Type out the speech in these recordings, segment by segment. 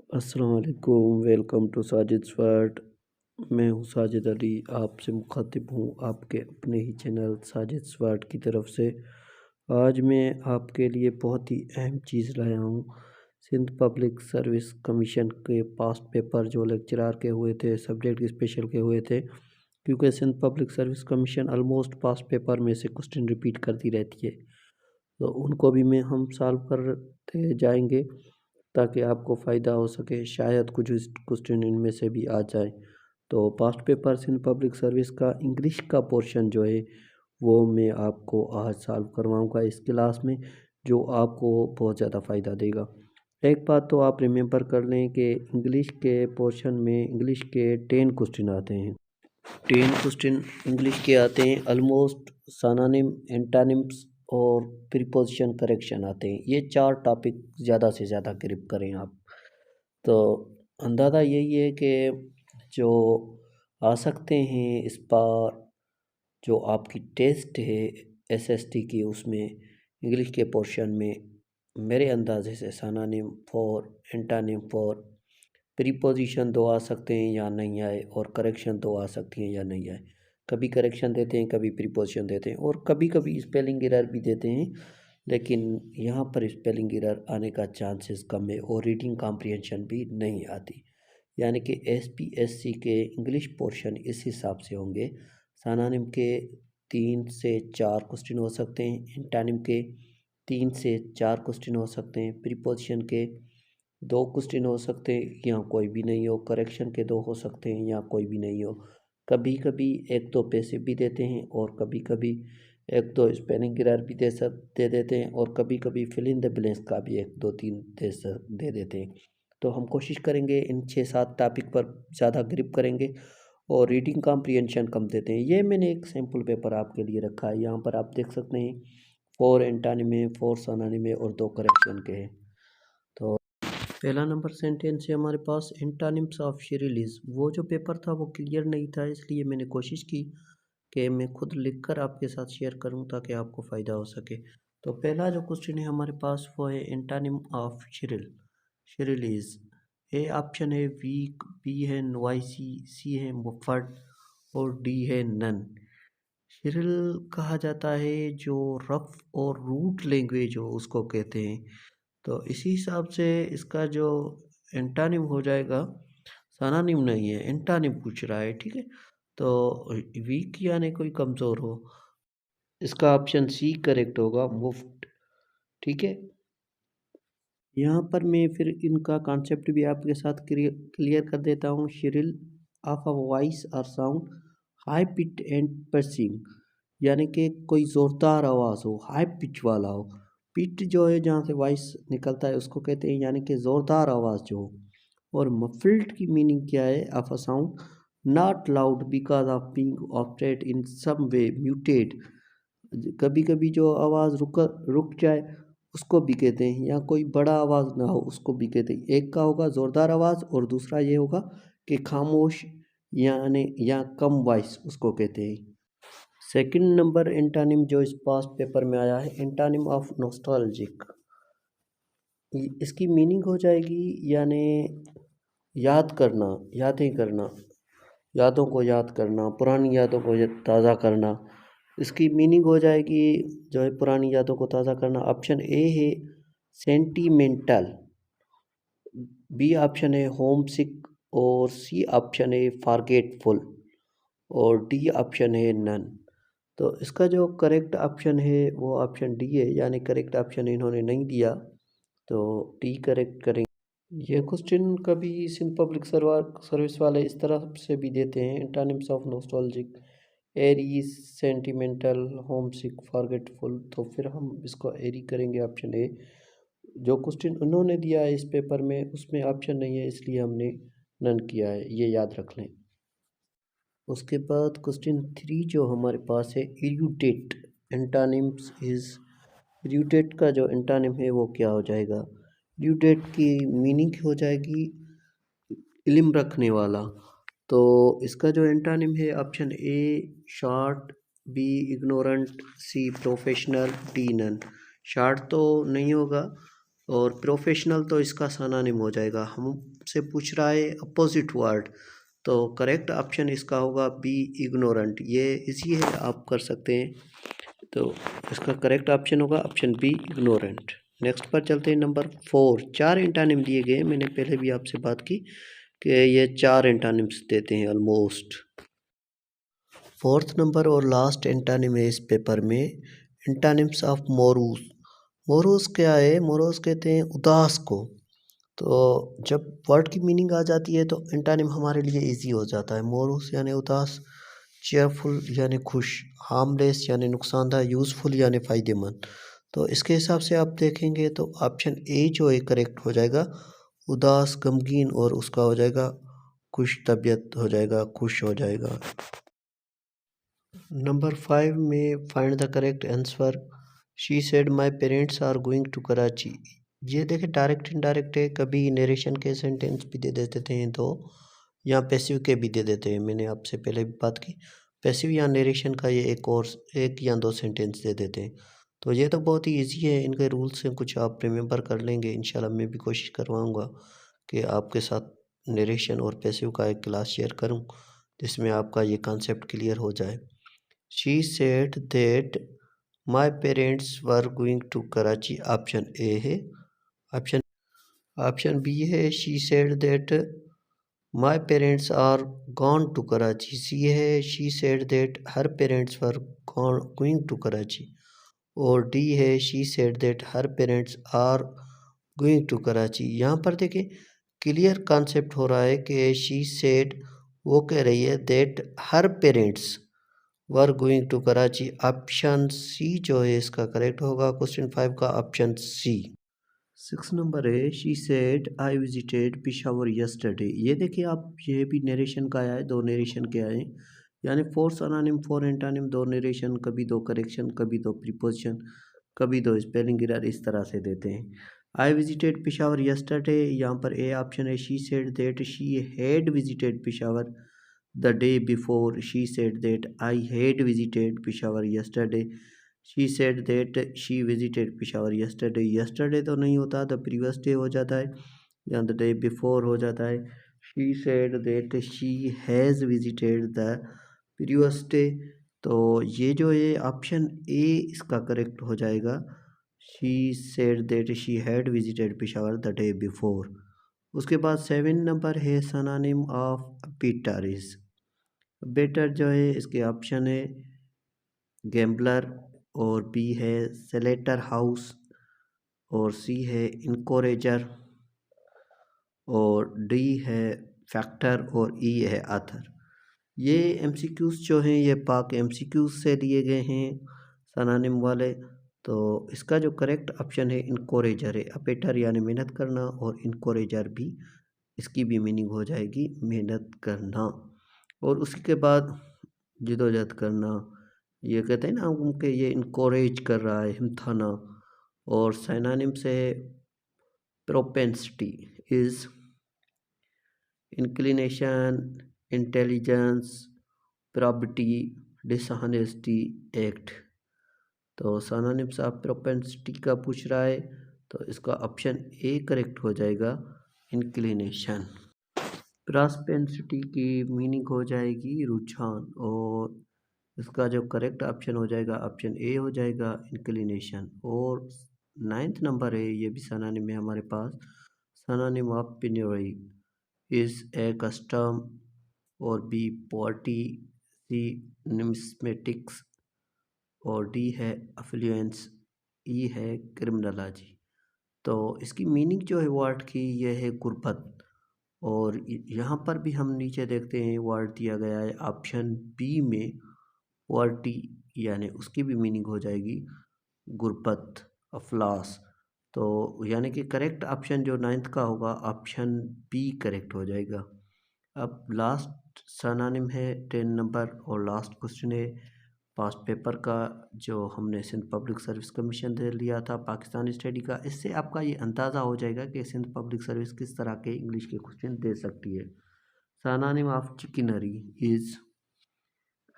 अस्सलाम वालेकुम, welcome to Sajid world. मैं हूं साजिद अली, आपसे मुखातिब हूं आपके अपने ही चैनल साजिद वर्ल्ड की तरफ से। आज मैं आपके लिए बहुत ही अहम चीज़ लाया हूं। सिंध पब्लिक सर्विस कमीशन के पास्ट पेपर जो लेक्चरार के हुए थे, सब्जेक्ट स्पेशल के हुए थे, क्योंकि Sindh public service commission almost past paper में से क्वेश्चन रिपीट करती रहती है, तो उनको भी मैं हम सॉल्व करते जाएंगे ताकि आपको फ़ायदा हो सके। शायद कुछ क्वेश्चन इनमें से भी आ जाए। तो past paper Sindh public service का इंग्लिश का पोर्शन जो है वो मैं आपको आज सॉल्व करवाऊंगा इस क्लास में, जो आपको बहुत ज़्यादा फ़ायदा देगा। एक बात तो आप रिमेंबर कर लें कि इंग्लिश के पोर्शन में इंग्लिश के 10 क्वेश्चन आते हैं। 10 क्वेश्चन इंग्लिश के आते हैं। ऑलमोस्ट सानानिम, एंटानिम्स और प्रीपोजिशन करेक्शन आते हैं। ये 4 टॉपिक ज़्यादा से ज़्यादा ग्रिप करें आप। तो अंदाज़ा यही है कि जो आ सकते हैं इस बार, जो आपकी टेस्ट है एसएसटी की, उसमें इंग्लिश के पोर्शन में मेरे अंदाजे से सानानिम 4, एंटानिम 4, प्रीपोजिशन 2 आ सकते हैं या नहीं आए, और करेक्शन 2 आ सकती हैं या नहीं आए। कभी करेक्शन देते हैं, कभी प्रीपोजिशन देते हैं, और कभी कभी स्पेलिंग एरर भी देते हैं, लेकिन यहाँ पर स्पेलिंग एरर आने का चांसेस कम है और रीडिंग कॉम्प्रिहेंशन भी नहीं आती। यानी कि एसपीएससी के इंग्लिश पोर्शन इस हिसाब से होंगे। सानानिम के 3 से 4 क्वेश्चन हो सकते हैं, एंटानिम के 3 से 4 क्वेश्चन हो सकते हैं, प्रीपोजिशन के 2 क्वेश्चन हो सकते हैं या कोई भी नहीं हो, करेक्शन के 2 हो सकते हैं या कोई भी नहीं हो। कभी कभी 1-2 पैसिव भी देते हैं, और कभी कभी 1-2 स्पेलिंग एरर भी दे देते हैं, और कभी कभी फिल इन द ब्लैंक्स का भी 1-2-3 दे देते हैं। तो हम कोशिश करेंगे इन 6-7 टॉपिक पर ज़्यादा ग्रिप करेंगे, और रीडिंग कॉम्प्रिहेंशन कम देते हैं। ये मैंने एक सैम्पल पेपर आपके लिए रखा है, यहाँ पर आप देख सकते हैं 4 एंटानिम में, 4 सानानिम में और 2 करेक्शन के हैं। तो पहला नंबर सेंटेंस है हमारे पास, एंटानिम्स ऑफ शीरिलीज। वो जो पेपर था वो क्लियर नहीं था, इसलिए मैंने कोशिश की कि मैं खुद लिखकर आपके साथ शेयर करूं ताकि आपको फ़ायदा हो सके। तो पहला जो क्वेश्चन है हमारे पास वो है एंटानिम ऑफ शीरिलीज। ए ऑप्शन है वीक, बी है नॉइसी, सी है मुफट, और डी है नन। शिरिल कहा जाता है जो रफ और रूट लैंग्वेज हो उसको कहते हैं। तो इसी हिसाब से इसका जो एंटानिम हो जाएगा, सानानिम नहीं है, एंटानिम पूछ रहा है, ठीक है। तो वीक यानी कोई कमज़ोर हो, इसका ऑप्शन सी करेक्ट होगा, मुफ्त, ठीक है। यहाँ पर मैं फिर इनका कॉन्सेप्ट भी आपके साथ क्लियर कर देता हूँ। शिरिल ऑफ अ वॉइस और sound high pitch and pursuing, यानी कि कोई ज़ोरदार आवाज़ हो, हाई पिच वाला हो। पिच जो है जहाँ से वॉइस निकलता है उसको कहते हैं, यानी कि ज़ोरदार आवाज़ जो हो। और मफिल्ड की मीनिंग क्या है, of a sound not loud because of being opted in some way muted. कभी कभी जो आवाज़ रुक जाए उसको भी कहते हैं, या कोई बड़ा आवाज़ ना हो उसको भी कहते हैं। एक का होगा ज़ोरदार आवाज़, और दूसरा ये होगा कि खामोश यानी या कम वॉइस, उसको कहते हैं। सेकंड नंबर एंटानिम जो इस पास्ट पेपर में आया है, एंटानिम ऑफ नॉस्टैल्जिक। इसकी मीनिंग हो जाएगी यानी याद करना, यादें करना, यादों को याद करना, पुरानी यादों को ताज़ा करना। इसकी मीनिंग हो जाएगी जो है पुरानी यादों को ताज़ा करना। ऑप्शन ए है सेंटिमेंटल, बी ऑप्शन है होम सिक, और सी ऑप्शन है फॉरगेटफुल, और डी ऑप्शन है नन। तो इसका जो करेक्ट ऑप्शन है वो ऑप्शन डी है, यानी करेक्ट ऑप्शन इन्होंने नहीं दिया, तो डी करेक्ट करेंगे। ये क्वेश्चन कभी सिंध पब्लिक सर्विस वाले इस तरह से भी देते हैं, antonyms of nostalgic, eerie, sentimental, home sick, forgetful. तो फिर हम इसको एरी करेंगे, ऑप्शन ए। जो क्वेश्चन उन्होंने दिया है इस पेपर में उसमें ऑप्शन नहीं है, इसलिए हमने नन किया है, ये याद रख लें। उसके बाद क्वेश्चन 3 जो हमारे पास है, इर्यूटेट एंटानिम्स इज। इर्यूटेट का जो एंटानिम है वो क्या हो जाएगा? इर्यूटेट की मीनिंग हो जाएगी इल्म रखने वाला। तो इसका जो एंटानिम है, option A short, B ignorant, C professional, D none. Short तो नहीं होगा, और प्रोफेशनल तो इसका सिनोनिम हो जाएगा। हमसे पूछ रहा है अपोजिट वर्ड, तो करेक्ट ऑप्शन इसका होगा बी इग्नोरेंट। ये इजी है, आप कर सकते हैं। तो इसका करेक्ट ऑप्शन होगा ऑप्शन बी इग्नोरेंट। नेक्स्ट पर चलते हैं नंबर 4। 4 एंटानिम दिए गए, मैंने पहले भी आपसे बात की कि ये 4 एंटानिम्स देते हैं ऑलमोस्ट। फोर्थ नंबर और लास्ट एंटानिम है इस पेपर में, एंटानिम्स ऑफ मोरूस। मोरूस क्या है? मोरूस कहते हैं उदास को। तो जब वर्ड की मीनिंग आ जाती है तो एंटानिम हमारे लिए इजी हो जाता है। मोरूस यानी उदास, चेयरफुल यानी खुश, हार्मलेस यानी नुकसानदार, यूज़फुल यानी फ़ायदेमंद। तो इसके हिसाब से आप देखेंगे तो ऑप्शन ए जो है करेक्ट हो जाएगा, उदास, गमगीन, और उसका हो जाएगा खुश तबीयत हो जाएगा, खुश हो जाएगा। नंबर 5 में find the correct answer. She said my parents are going to Karachi. ये देखिए डायरेक्ट इनडायरेक्ट है, कभी नरेशन के सेंटेंस भी दे देते हैं तो, या पैसिव के भी दे देते हैं। मैंने आपसे पहले भी बात की, पैसिव या नरेशन का ये एक या दो सेंटेंस दे देते हैं। तो ये तो बहुत ही ईजी है, इनके रूल्स हैं कुछ, आप रिमेंबर कर लेंगे। इंशाल्लाह मैं भी कोशिश करवाऊँगा कि आपके साथ नरेशन और पैसिव का एक क्लास शेयर करूँ, जिसमें आपका ये कॉन्सेप्ट क्लियर हो जाए। She said that my parents were going to Karachi। Option A है। ऑप्शन ऑप्शन बी है, she said that my parents are gone to Karachi। सी है, she said that her parents were going to Karachi। और D है, she said that her parents are going to Karachi। यहाँ पर देखिए clear concept हो रहा है कि she said वो कह रही है that her parents were going to Karachi. Option C जो है इसका करेक्ट होगा, क्वेश्चन 5 का ऑप्शन सी। 6 नंबर है, she said I visited Peshawar yesterday. ये देखिए आप, ये भी नरेशन का आया है, दो नरेशन के आए हैं, यानी 4 सनानिम 4 एंटानिम, दो नरेशन, कभी दो करेक्शन, कभी दो प्रीपोजिशन, कभी दो स्पेलिंग एरर, इस तरह से देते हैं। आई विजिटेड पिशावर यस्टरडे, यहाँ पर ए ऑप्शन है। She said that she had visited Peshawar the day before। She said that I had visited Peshawar yesterday। She said that she visited Peshawar yesterday। yesterday तो नहीं होता, the previous day हो जाता है, या the day before हो जाता है। She said that she has visited the previous day। तो ये जो है ऑप्शन ए इसका करेक्ट हो जाएगा। She said that she had visited Peshawar the day before। उसके बाद 7 नंबर है, synonym of bitter is। Better जो है इसके ऑप्शन है गैम्बलर, और बी है सेलेटर हाउस, और सी है इनकोरेजर, और डी है फैक्टर, और ई है आथर। ये एमसीक्यूज जो हैं ये पाक एमसीक्यूज से लिए गए हैं सनानिम वाले। तो इसका जो करेक्ट ऑप्शन है इनकोरेजर है। अपेटर यानी मेहनत करना, और इनकोरेजर भी, इसकी भी मीनिंग हो जाएगी मेहनत करना। और उसके बाद जिदोजहद करना, ये कहते हैं ना उनके, ये इनकोरेज कर रहा है, हिमथाना। और साइनानिम से propensity is inclination, intelligence, probity, dishonesty, act. तो साइनानिम्स ऑफ प्रोपेंसिटी का पूछ रहा है, तो इसका ऑप्शन ए करेक्ट हो जाएगा, इंक्लिनेशन। प्रॉस्पेंसिटी की मीनिंग हो जाएगी रुझान, और इसका जो करेक्ट ऑप्शन हो जाएगा ऑप्शन ए हो जाएगा, इंक्लिनेशन। और 9th नंबर है, ये भी सिनोनिम है हमारे पास, synonym of penury is a custom, और बी पॉवर्टी, सी निम्समेटिक्स, और डी है अफ्लुएंस, ई है क्रिमिनोलॉजी। तो इसकी मीनिंग जो है वर्ड की, यह है गुर्बत। और यहाँ पर भी हम नीचे देखते हैं वर्ड दिया गया है ऑप्शन बी में, वर्टी, यानी उसकी भी मीनिंग हो जाएगी गुर्बत, अफलास। तो यानी कि करेक्ट ऑप्शन जो 9th का होगा ऑप्शन बी करेक्ट हो जाएगा। अब लास्ट सिनोनिम है 10 नंबर, और लास्ट क्वेश्चन है पास्ट पेपर का, जो हमने सिंध पब्लिक सर्विस कमीशन से लिया था पाकिस्तान स्टडी का। इससे आपका ये अंदाज़ा हो जाएगा कि सिंध पब्लिक सर्विस किस तरह के इंग्लिश के क्वेश्चन दे सकती है। Synonym of chicanery is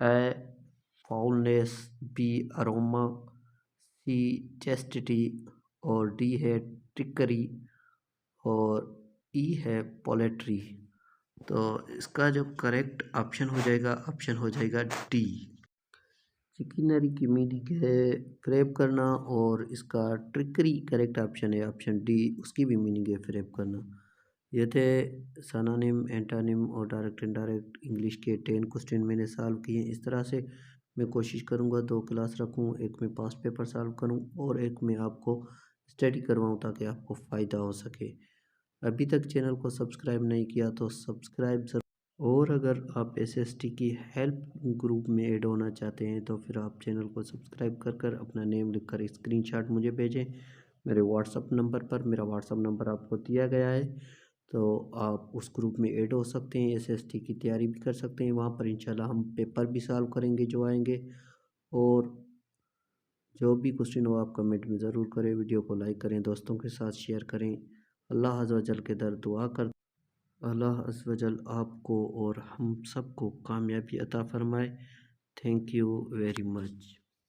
a foulness, B aroma, C chastity, और डी है ट्रिकरी और ई है पोलेट्री। तो इसका जो करेक्ट ऑप्शन हो जाएगा डी। चिकनरी की मीनिंग है फ्रेब करना और इसका ट्रिकरी करेक्ट ऑप्शन है ऑप्शन डी, उसकी भी मीनिंग है फ्रेब करना। ये थे सनानिम, एंटानिम और डायरेक्ट इनडायरेक्ट इंग्लिश के 10 क्वेश्चन मैंने सॉल्व किए। इस तरह से मैं कोशिश करूँगा 2 क्लास रखूँ, एक में पास्ट पेपर सॉल्व करूँ और एक में आपको स्टडी करवाऊँ ताकि आपको फ़ायदा हो सके। अभी तक चैनल को सब्सक्राइब नहीं किया तो सब्सक्राइब ज़रूर। और अगर आप एसएसटी की हेल्प ग्रुप में ऐड होना चाहते हैं तो फिर आप चैनल को सब्सक्राइब कर अपना नेम लिखकर स्क्रीनशॉट मुझे भेजें मेरे व्हाट्सअप नंबर पर। मेरा व्हाट्सअप नंबर आपको दिया गया है, तो आप उस ग्रुप में ऐड हो सकते हैं, एसएसटी की तैयारी भी कर सकते हैं। वहाँ पर इंशाल्लाह हम पेपर भी सॉल्व करेंगे जो आएंगे। और जो भी क्वेश्चन हो आप कमेंट में ज़रूर करें, वीडियो को लाइक करें, दोस्तों के साथ शेयर करें। अल्लाह अज़्ज़ व जल के दर दुआ कर अल्लाह अज़्ज़ व जल आपको और हम सबको कामयाबी अता फ़रमाए। Thank you very much.